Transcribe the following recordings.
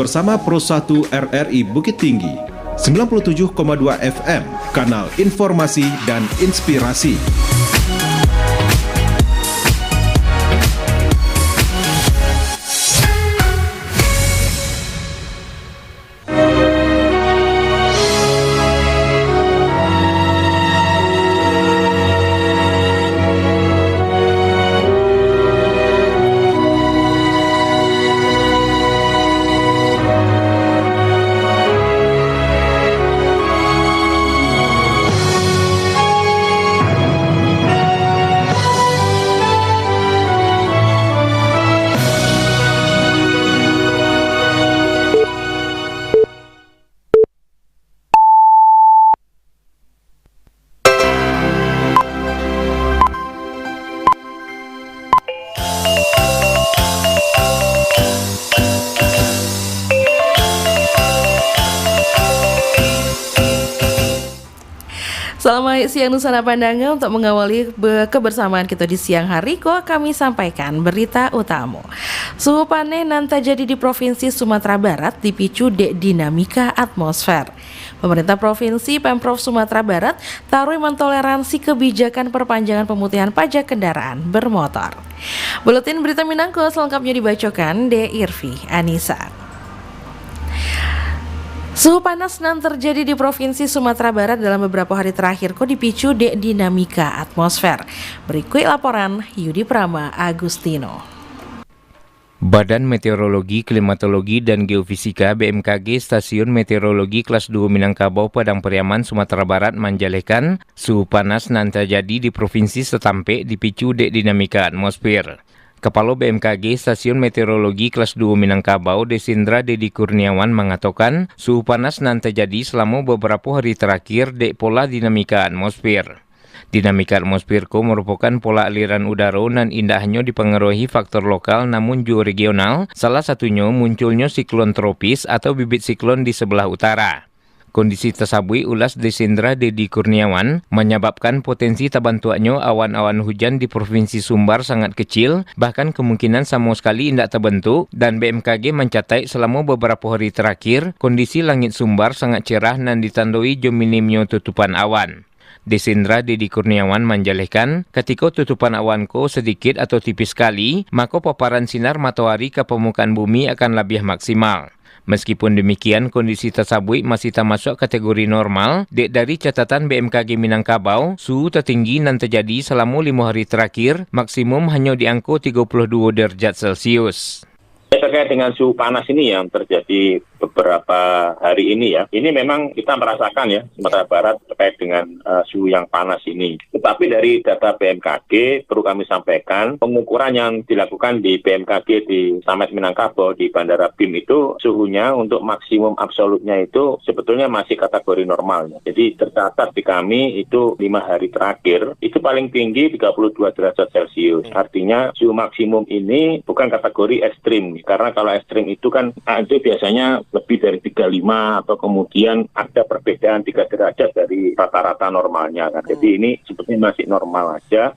bersama Pro 1 RRI Bukit Tinggi, 97,2 FM, kanal informasi dan inspirasi. Selamat siang Nusana Pandanga. Untuk mengawali kebersamaan kita di siang hari, kami sampaikan berita utama. Suhu panas nan terjadi di Provinsi Sumatera Barat dipicu dinamika atmosfer. Pemerintah Provinsi Pemprov Sumatera Barat tarui mentoleransi kebijakan perpanjangan pemutihan pajak kendaraan bermotor. Buletin Berita Minangko selengkapnya dibacakan De Irvi Anissa. Suhu panas yang terjadi di Provinsi Sumatera Barat dalam beberapa hari terakhir dipicu dinamika atmosfer. Berikut laporan Yudi Prama Agustino. Badan Meteorologi, Klimatologi, dan Geofisika BMKG Stasiun Meteorologi Kelas 2 Minangkabau Padang Pariaman Sumatera Barat menjalekan suhu panas yang terjadi di Provinsi setampe dipicu dinamika atmosfer. Kepala BMKG Stasiun Meteorologi Kelas 2 Minangkabau Desindra Dedi Kurniawan mengatakan suhu panas yang terjadi selama beberapa hari terakhir pola dinamika atmosfer. Dinamika atmosfer merupakan pola aliran udara yang tidak hanya dipengaruhi faktor lokal namun juga regional, salah satunya munculnya siklon tropis atau bibit siklon di sebelah utara. Kondisi tersebut ulas Desindra Dedi Kurniawan menyebabkan potensi terbentuknya awan-awan hujan di Provinsi Sumbar sangat kecil, bahkan kemungkinan sama sekali tidak terbentuk, dan BMKG mencatat selama beberapa hari terakhir kondisi langit Sumbar sangat cerah dan ditandai minimnya tutupan awan. Desindra Dedi Kurniawan menjelaskan, ketika tutupan awan sedikit atau tipis sekali, maka paparan sinar matahari ke permukaan bumi akan lebih maksimal. Meskipun demikian, kondisi tersebut masih termasuk kategori normal. Dari catatan BMKG Minangkabau, suhu tertinggi yang terjadi selama 5 hari terakhir, maksimum hanya di angka 32 derajat Celcius. Terkait dengan suhu panas ini yang terjadi beberapa hari ini ya, ini memang kita merasakan ya Sumatera Barat terkait dengan suhu yang panas ini. Tetapi dari data BMKG perlu kami sampaikan, pengukuran yang dilakukan di BMKG di Samet Minangkabau di Bandara BIM itu suhunya untuk maksimum absolutnya itu sebetulnya masih kategori normalnya. Jadi tercatat di kami itu 5 hari terakhir itu paling tinggi 32 derajat Celcius. Artinya suhu maksimum ini bukan kategori ekstrim. Karena kalau ekstrim itu kan itu biasanya lebih dari 35 atau kemudian ada perbedaan 3 derajat dari rata-rata normalnya kan. Jadi ini sebetulnya masih normal aja.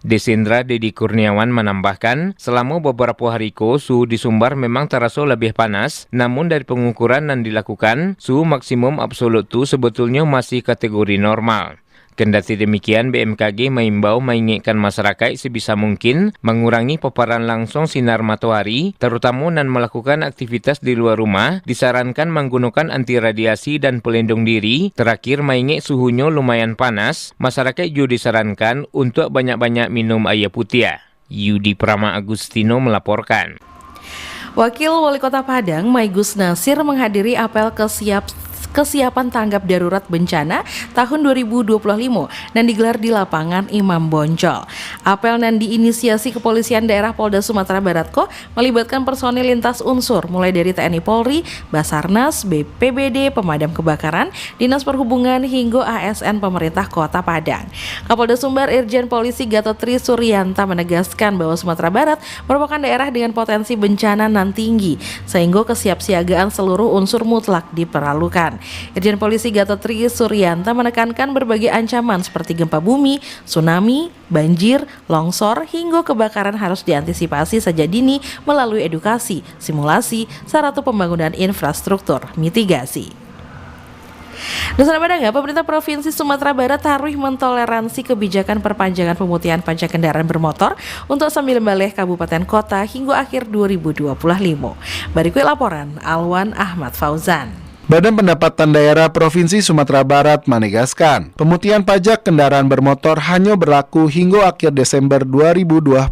Desindra Dedi Kurniawan menambahkan, selama beberapa hari suhu di Sumbar memang terasa lebih panas, namun dari pengukuran yang dilakukan, suhu maksimum absolut itu sebetulnya masih kategori normal. Kendati demikian, BMKG mengimbau mengingatkan masyarakat sebisa mungkin mengurangi paparan langsung sinar matahari, terutama dan melakukan aktivitas di luar rumah, disarankan menggunakan anti radiasi dan pelindung diri. Terakhir, mengingat suhunya lumayan panas, masyarakat juga disarankan untuk banyak-banyak minum air putih. Yudi Prama Agustino melaporkan. Wakil Wali Kota Padang, Maigus Nasir menghadiri apel kesiapan tanggap darurat bencana tahun 2025 dan digelar di lapangan Imam Bonjol. Apel yang diinisiasi Kepolisian Daerah Polda Sumatera Barat melibatkan personil lintas unsur mulai dari TNI Polri, Basarnas, BPBD, Pemadam Kebakaran, Dinas Perhubungan hingga ASN Pemerintah Kota Padang. Kapolda Sumbar Irjen Polisi Gatot Tri Suryanta menegaskan bahwa Sumatera Barat merupakan daerah dengan potensi bencana nan tinggi sehingga kesiapsiagaan seluruh unsur mutlak diperlukan. Irjen Polisi Gatot Tri Suryanta menekankan berbagai ancaman seperti gempa bumi, tsunami, banjir, longsor, hingga kebakaran harus diantisipasi sejak dini melalui edukasi, simulasi, sarana pembangunan infrastruktur, mitigasi. Nusantara Padang, pemerintah Provinsi Sumatera Barat harus mentoleransi kebijakan perpanjangan pemutihan pajak kendaraan bermotor untuk 9 kabupaten kota hingga akhir 2025. Berikut laporan Alwan Ahmad Fauzan. Badan Pendapatan Daerah Provinsi Sumatera Barat menegaskan, pemutihan pajak kendaraan bermotor hanya berlaku hingga akhir Desember 2025.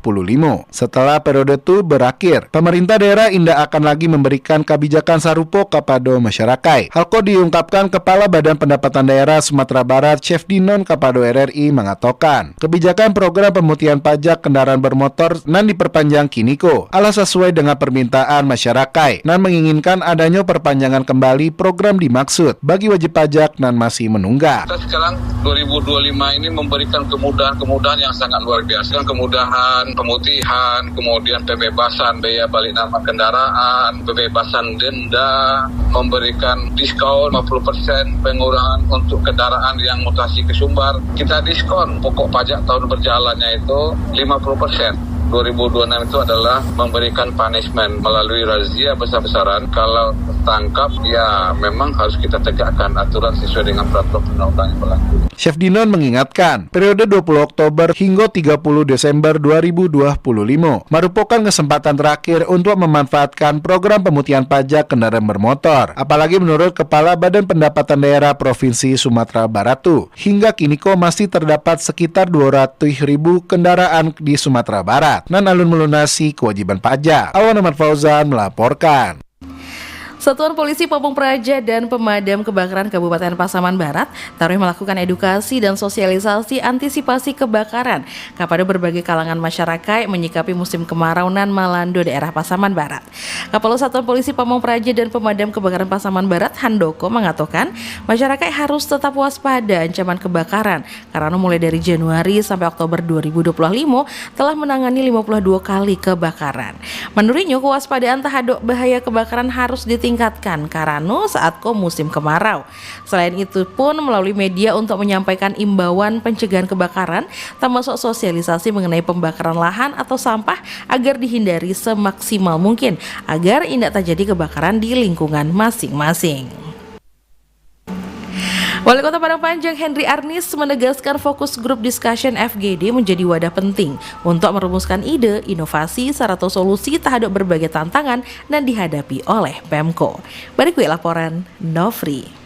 Setelah periode itu berakhir, pemerintah daerah tidak akan lagi memberikan kebijakan sarupo kepada masyarakat. Hal itu diungkapkan Kepala Badan Pendapatan Daerah Sumatera Barat, Chef Dinon Kapado RRI mengatakan, kebijakan program pemutihan pajak kendaraan bermotor nan diperpanjang kiniko, ala sesuai dengan permintaan masyarakat, nan menginginkan adanya perpanjangan kembali program dimaksud bagi wajib pajak dan masih menunggak. Kita sekarang 2025 ini memberikan kemudahan-kemudahan yang sangat luar biasa. Kemudahan pemutihan, kemudian pembebasan biaya balik nama kendaraan, pembebasan denda, memberikan diskon 50% pengurangan untuk kendaraan yang mutasi ke sumber. Kita diskon pokok pajak tahun berjalannya itu 50%. 2026 itu adalah memberikan punishment melalui razia besar-besaran. Kalau tangkap, ya memang harus kita tegakkan aturan sesuai dengan peraturan undang-undang yang berlaku. Chef Dinon mengingatkan, periode 20 Oktober hingga 30 Desember 2025 merupakan kesempatan terakhir untuk memanfaatkan program pemutihan pajak kendaraan bermotor. Apalagi menurut Kepala Badan Pendapatan Daerah Provinsi Sumatera Barat, hingga kini masih terdapat sekitar 200.000 kendaraan di Sumatera Barat dan alun melunasi kewajiban pajak. Alwan Ahmad Fauzan melaporkan. Satuan Polisi Pamung Praja dan Pemadam Kebakaran Kabupaten Pasaman Barat taruh melakukan edukasi dan sosialisasi antisipasi kebakaran kepada berbagai kalangan masyarakat menyikapi musim kemarau nan melanda daerah Pasaman Barat. Kepala Satuan Polisi Pamung Praja dan Pemadam Kebakaran Pasaman Barat Handoko mengatakan masyarakat harus tetap waspada ancaman kebakaran karena mulai dari Januari sampai Oktober 2025 telah menangani 52 kali kebakaran. Menurutnya kewaspadaan terhadap bahaya kebakaran harus ditingkatkan karena saat musim kemarau. Selain itu pun melalui media untuk menyampaikan imbauan pencegahan kebakaran termasuk sosialisasi mengenai pembakaran lahan atau sampah agar dihindari semaksimal mungkin agar tidak terjadi kebakaran di lingkungan masing-masing. Wali Kota Padang Panjang Henry Arnis menegaskan fokus grup discussion FGD menjadi wadah penting untuk merumuskan ide, inovasi, serta solusi terhadap berbagai tantangan yang dihadapi oleh Pemko. Berikut laporan Nofri.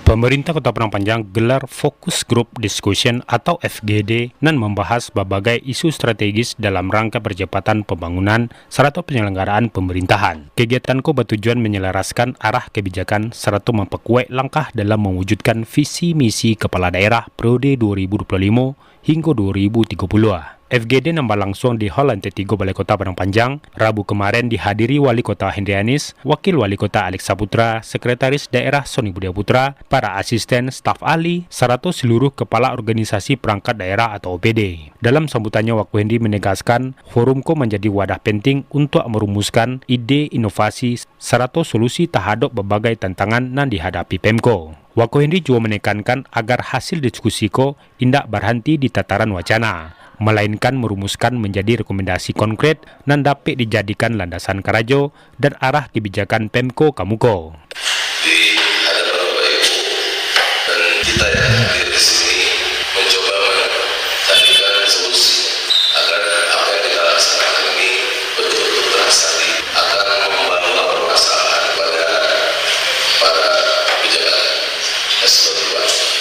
Pemerintah Kota Padang Panjang gelar Fokus Group Discussion atau FGD dan membahas berbagai isu strategis dalam rangka percepatan pembangunan serta penyelenggaraan pemerintahan. Kegiatan ko bertujuan menyelaraskan arah kebijakan serta memperkuat langkah dalam mewujudkan visi misi kepala daerah periode 2025 hingga 2030. FGD nambah langsung di Hall Lantai 3 Balai Kota Padang Panjang. Rabu kemarin dihadiri Wali Kota Henry Arnis, Wakil Wali Kota Alex Saputra, Sekretaris Daerah Sony Budia Putra, para asisten, staf ahli, serta seluruh kepala organisasi perangkat daerah atau OPD. Dalam sambutannya, Wakil Henry menegaskan forumko menjadi wadah penting untuk merumuskan ide, inovasi, serta solusi terhadap berbagai tantangan yang dihadapi Pemko. Wakil Henry juga menekankan agar hasil diskusiko tidak berhenti di tataran wacana, melainkan merumuskan menjadi rekomendasi konkret dan dapat dijadikan landasan karajo dan arah kebijakan Pemko Kamuko. Di hadapan Bapak Ibu dan kita yang hadir di sini mencoba mencarikan solusi agar apa yang kita laksanakan ini betul-betul terlaksana, akan membawa permasalahan pada para kebijakan S22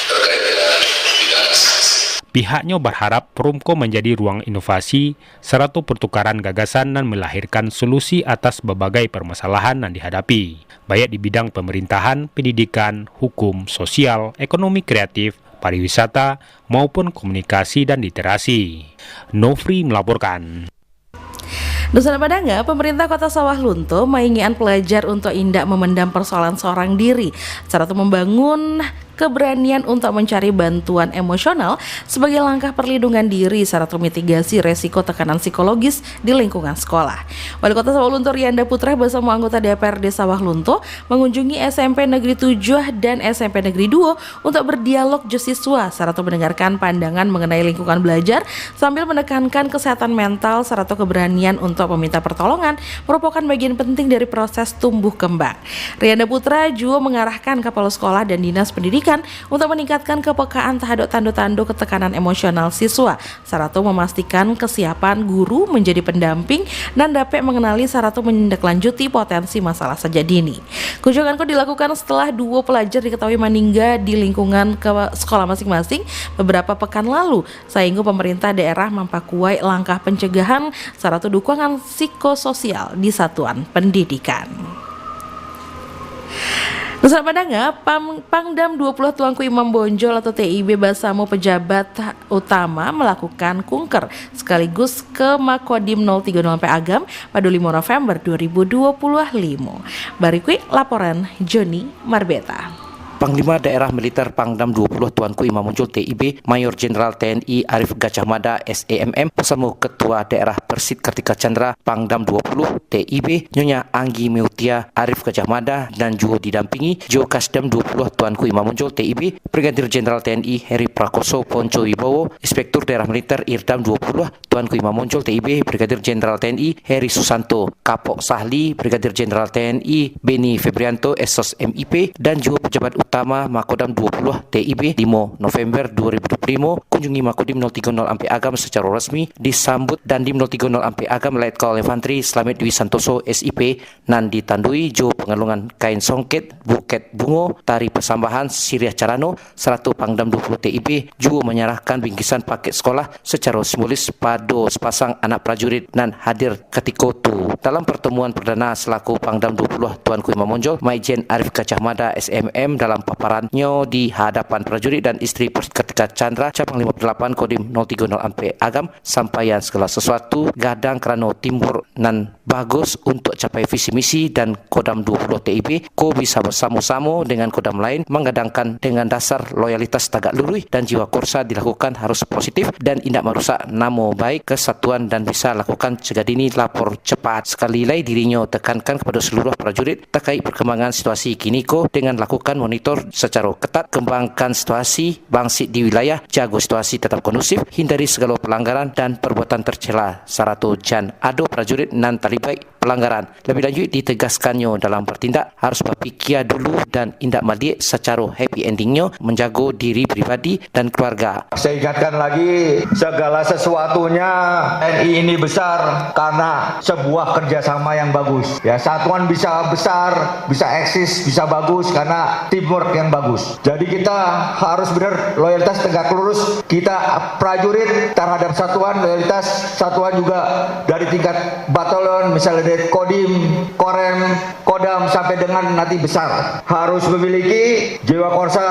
terkait dengan bidang masing-masing. Pihaknya berharap Forumko menjadi ruang inovasi serta pertukaran gagasan dan melahirkan solusi atas berbagai permasalahan yang dihadapi, baik di bidang pemerintahan, pendidikan, hukum, sosial, ekonomi kreatif, pariwisata, maupun komunikasi dan literasi. Nofri melaporkan. Nusantara Padang, pemerintah Kota Sawah Lunto menginginkan pelajar untuk tidak memendam persoalan seorang diri, serta membangun keberanian untuk mencari bantuan emosional sebagai langkah perlindungan diri serta mitigasi resiko tekanan psikologis di lingkungan sekolah. Wali Kota Sawah Lunto Rianda Putra bersama anggota DPRD Sawah Lunto mengunjungi SMP Negeri 7 dan SMP Negeri 2 untuk berdialog siswa serta mendengarkan pandangan mengenai lingkungan belajar sambil menekankan kesehatan mental serta keberanian untuk meminta pertolongan merupakan bagian penting dari proses tumbuh kembang. Rianda Putra juga mengarahkan kepala sekolah dan dinas pendidikan untuk meningkatkan kepekaan terhadap tanda-tanda ketekanan emosional siswa serta memastikan kesiapan guru menjadi pendamping dan dapat mengenali serta menindaklanjuti potensi masalah sejak dini. Kunjungan dilakukan setelah 2 pelajar diketahui meninggal di lingkungan sekolah masing-masing beberapa pekan lalu, sehingga pemerintah daerah memperkuat langkah pencegahan serta dukungan psikososial di satuan pendidikan. Nusa Padanga, Pangdam 20 Tuanku Imam Bonjol atau TIB bersama pejabat utama melakukan kunker sekaligus ke Makodim 030 Agam pada 5 November 2025. Berikut laporan Joni Marbeta. Panglima Daerah Militer Pangdam 20 Tuanku Imam Bonjol TIB Mayor Jenderal TNI Arif Gajah Mada SEMM bersama Ketua Daerah Persit Kartika Chandra Pangdam 20 TIB Nyonya Anggi Meutia Arif Gajah Mada dan juga didampingi Jo Kasdam 20 Tuanku Imam Bonjol TIB Brigadir Jenderal TNI Heri Prakoso Ponco Wibowo Inspektur Daerah Militer Irdam 20 Tuanku Imam Bonjol TIB Brigadir Jenderal TNI Heri Susanto Kapok Sahli Brigadir Jenderal TNI Beni Febrianto Esos MIP dan juga pejabat utama Makodam 20 TIB 5 November 2025 kunjungi Makodim 030 Ampe Agam secara resmi disambut dan di 030 Ampe Agam Letkol Infantri Slamet Dwi Santoso SIP nan ditandui jo pengelungan kain songket buket bungo tari persambahan Siriah Carano seratu Pangdam 20 TIB juga menyerahkan bingkisan paket sekolah secara simbolis pada sepasang anak prajurit nan hadir ketika itu. Dalam pertemuan perdana selaku Pangdam 20 Tuanku Imam Bonjol Maijen Arif Gajah Mada SMM dalam paparannya di hadapan prajurit dan istri Kartika Chandra cabang 58 Kodim 030 Ampe Agam sampaian segala sesuatu gadang kerana timbur nan bagus untuk capai visi misi dan Kodam 20 TIB ko bisa bersama-sama dengan Kodam lain menggadangkan dengan dasar loyalitas tagak lurus dan jiwa korsa dilakukan harus positif dan tidak merusak nama baik kesatuan dan bisa lakukan cegah dini lapor cepat. Sekali lagi dirinya tekankan kepada seluruh prajurit terkait perkembangan situasi kini ko dengan lakukan monitor secara ketat, kembangkan situasi bangsit di wilayah, jaga situasi tetap kondusif, hindari segala pelanggaran dan perbuatan tercela saratu jan ado prajurit nan terlibat pelanggaran. Lebih lanjut ditegaskannya dalam bertindak harus berfikir dulu dan indak malik secara happy endingnya menjaga diri pribadi dan keluarga. Saya ingatkan lagi segala sesuatunya TNI ini besar karena sebuah kerjasama yang bagus. Ya, satuan bisa besar, bisa eksis, bisa bagus karena teamwork yang bagus. Jadi kita harus benar loyalitas tegak lurus. Kita prajurit terhadap satuan, loyalitas satuan juga dari tingkat batalion, misalnya dari Kodim, Korem, Kodam sampai dengan nanti besar. Harus memiliki jiwa korsa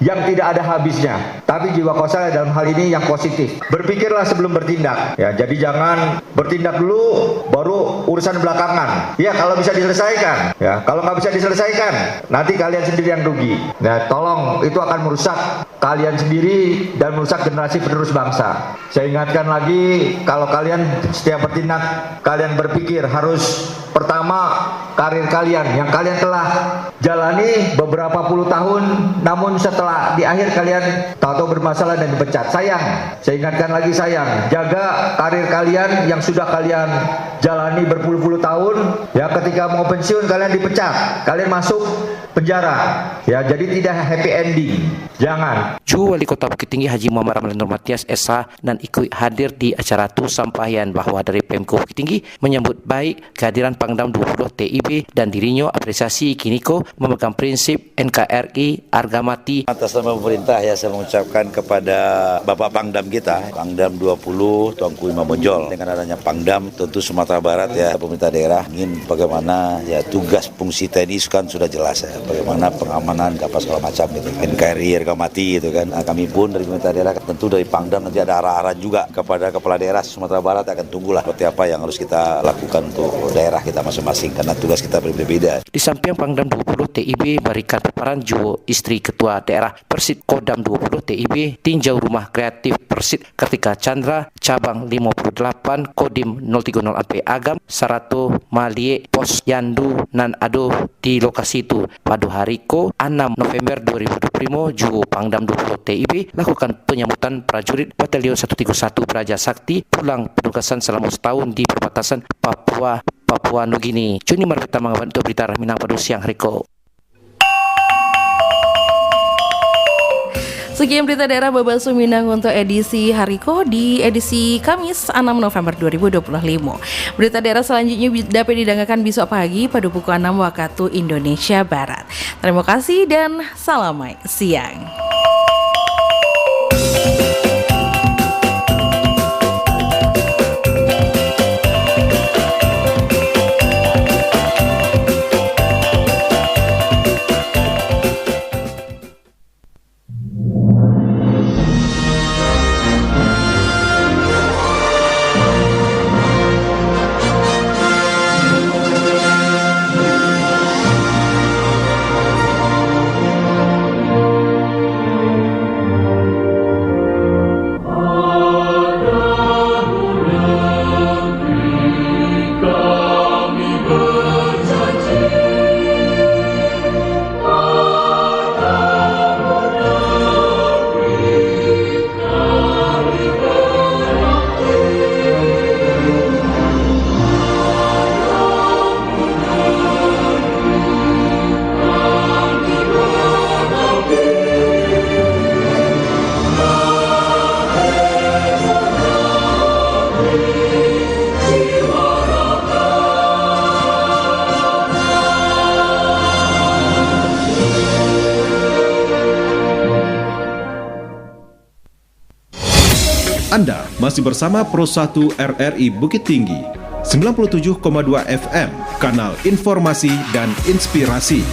yang tidak ada habisnya. Tapi jiwa korsa dalam hal ini yang positif. Berpikirlah sebelum bertindak. Ya, jadi jangan bertindak dulu baru urusan belakangan. Ya, kalau bisa diselesaikan. Ya, kalau nggak bisa diselesaikan, nanti kalian sendiri yang rugi. Nah, tolong itu akan merusak kalian sendiri dan merusak generasi penerus bangsa. Saya ingatkan lagi, kalau kalian setiap bertindak, kalian berpikir harus pertama karir kalian yang kalian telah jalani beberapa puluh tahun, namun setelah di akhir kalian tahu-tahu bermasalah dan dipecat. Sayang, saya ingatkan lagi sayang, jaga karir kalian yang sudah kalian jalani berpuluh-puluh tahun. Ya, ketika mau pensiun kalian dipecat, kalian masuk penjara. Ya, jadi tidak happy ending. Jangan. Ju Wali Kota Bukit Tinggi Haji Muhammad Ramlan Nur Matias SH dan ikut hadir di acara itu sampaian bahwa dari Pemko Bukit Tinggi menyambut baik kehadiran Pangdam 20 TIB dan dirinya apresiasi kiniko memegang prinsip NKRI harga mati. Atas nama pemerintah ya saya mengucapkan kepada Bapak Pangdam kita, Pangdam 20 Tuanku Imam Bonjol. Dengan adanya Pangdam tentu Sumatera Barat ya pemerintah daerah ingin bagaimana ya tugas fungsi TNI kan sudah jelas ya, bagaimana pengamanan apa segala macam gitu. NKRI harga mati gitu kan. Nah, kami pun dari pemerintah daerah tentu dari Pangdam nanti ada arah-arahan juga kepada kepala daerah Sumatera Barat akan tunggulah seperti apa yang harus kita lakukan untuk daerah kita masing-masing karena tugas kita berbeda. Di samping Pangdam 20 TIB berikan memberikan paparan Juwo, istri Ketua Daerah Persit Kodam 20 TIB, tinjau rumah kreatif Persit Kartika Chandra, cabang 58, Kodim 030 AP Agam, Sarato, Malie, Pos Yandu, nan Ado di lokasi itu. Pada hari 6 November 2025, Juwo Pangdam 20 TIB lakukan penyambutan prajurit Batalion 131 Praja Sakti pulang penugasan selama setahun di perbatasan Papua Nugini. Juni Marbeta mengawal untuk berita Minang pada siang Riko. Sekian berita daerah Babasu Minang untuk edisi Hariko di edisi Kamis 6 November 2025. Berita daerah selanjutnya dapat didengarkan besok pagi pada pukul 6 waktu Indonesia Barat. Terima kasih dan selamat siang. Anda masih bersama Pro 1 RRI Bukit Tinggi, 97,2 FM, kanal informasi dan inspirasi.